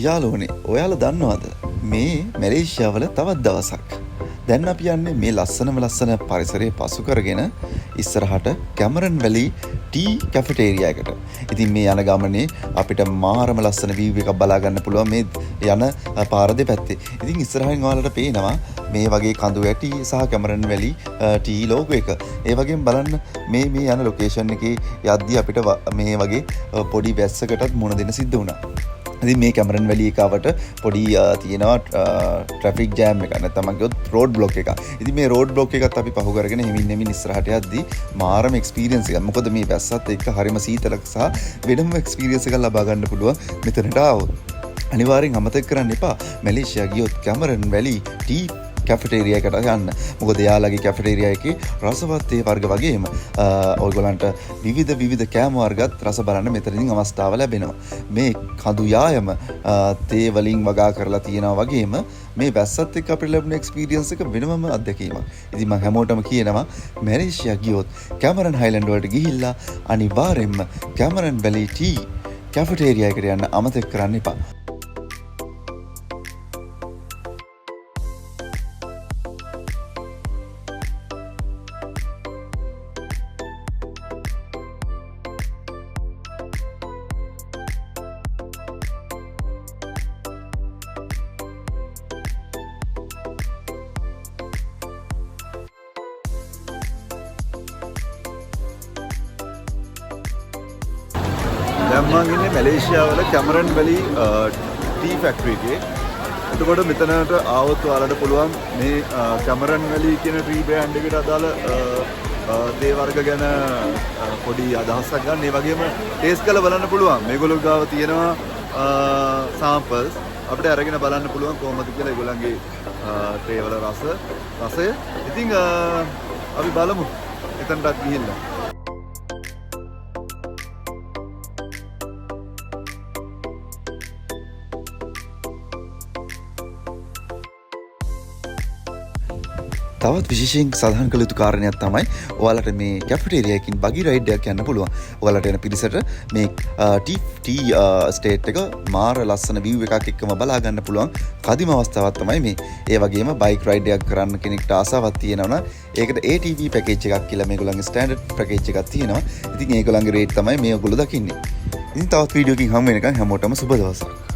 යාළුවනේ ඔයාලා දන්නවද මේ මැලේසියාවල තවත් දවසක්. දැන් අපි යන්නේ මේ ලස්සන පරිසරයේ පසු කරගෙන ඉස්සරහට කැමරන් වැලි ටී කැෆටේරියා එකට. ඉතින් මේ යන ගමනේ අපිට මාරම ලස්සන view එකක් බලා ගන්න පුළුවන් මේ යන පාර දෙපැත්තේ. ඉතින් ඉස්සරහින් ඔයාලට පේනවා මේ වගේ කඳු වැටි සහ කැමරන් වැලි ටී ලෝගෝ එක. ඒ වගේම බලන්න මේ යන ලොකේෂන් එකේ යද්දී අපිට මේ වගේ පොඩි වැස්සකටත් මුණ දෙන්න සිද්ධ වුණා. ඉතින් මේ කැමරන් වැලි එකවට පොඩි තියෙනවා ට්‍රැෆික් ජෑම් එකක් නැත්නම් මම කිව්වොත් රෝඩ් බ්ලොක් එකක්. ඉතින් මේ රෝඩ් බ්ලොක් එකත් අපි පහු කරගෙන හිමින් ඉස්සරහට යද්දී මාරම එක්ස්පීරියන්ස් එකක්. මොකද මේ වැස්සත් එක්ක හරිම සීතලක් සහ වෙනම එක්ස්පීරියන්ස් එකක් ලබා ගන්න පුළුවන් මෙතනට ආවොත්. අනිවාර්යෙන් අමතක කරන්න එපා මැලේසියා ගියොත් කැමරන් වැලි ටී කැෆටේරියා එකට යන්න. මොකද එයාලගේ කැෆටේරියා එකේ රසවත් තේ වර්ග වගේම ඔයගොල්ලන්ට විවිධ කෑම වර්ගත් රස බලන්න මෙතනදී අවස්ථාව ලැබෙනවා. මේ කඳු යායම තේ වලින් වගා කරලා තියෙනවා වගේම මේ වැස්සත් එක්ක අපිට ලැබුණ එක්ස්පීරියන්ස් එක වෙනමම අත්දැකීමක්. ඉතින් මම හැමෝටම කියනවා මැලේසියා ගියොත් කැමරන් හයිලන්ඩ් වලට ගිහිල්ලා අනිවාර්යෙන්ම කැමරන් වැලි ටී කැෆටේරියා එකට යන්න අමතක කරන්න එපා. දැන් මම ඉන්නේ මැලේසියාවල කැමරන් වැලි ටී ෆැක්ටරි එකේ. එතකොට මෙතනට ආවොත් ඔයාලට පුළුවන් මේ කැමරන් වැලි කියන ටී බ්‍රෑන්ඩ් එකට අදාළ තේ වර්ග ගැන පොඩි අදහසක් ගන්න. ඒ වගේම ටේස්ට් කරලා බලන්න පුළුවන්. මේගොල්ලෝ ගාව තියෙනවා සාම්පල්ස්. අපිට අරගෙන බලන්න පුළුවන් කොහොමද කියලා ඒගොල්ලන්ගේ ටේ වල රසය. ඉතින් අපි බලමු එතනටත් ගිහිල්ලා. තවත් විශේෂයෙන් සඳහන් කළ යුතු කාරණයක් තමයි ඔයාලට මේ කැෆටේරියා එකකින් බගි රයිඩ් එකක් යන්න පුළුවන්. ඔයාලට එන පිරිසට මේ ටී ස්ටේට් එක මාර ලස්සන view එකක් එක්කම බලා ගන්න පුළුවන් කදිම අවස්ථාවක් තමයි මේ. ඒ වගේම බයික් රයිඩ් එකක් කරන්න කෙනෙක්ට ආසාවක් තියෙනවා නම් ඒකට ATV පැකේජ් එකක් කියලා මේගොල්ලන්ගේ ස්ටෑන්ඩඩ් පැකේජ් එකක් තියෙනවා. ඉතින් ඒගොල්ලන්ගේ රේට් තමයි මේ ඔයගොල්ලෝ දකින්නේ. ඉතින් තවත් වීඩියෝ එකකින් හමු වෙනකන් හැමෝටම සුබ දවසක්.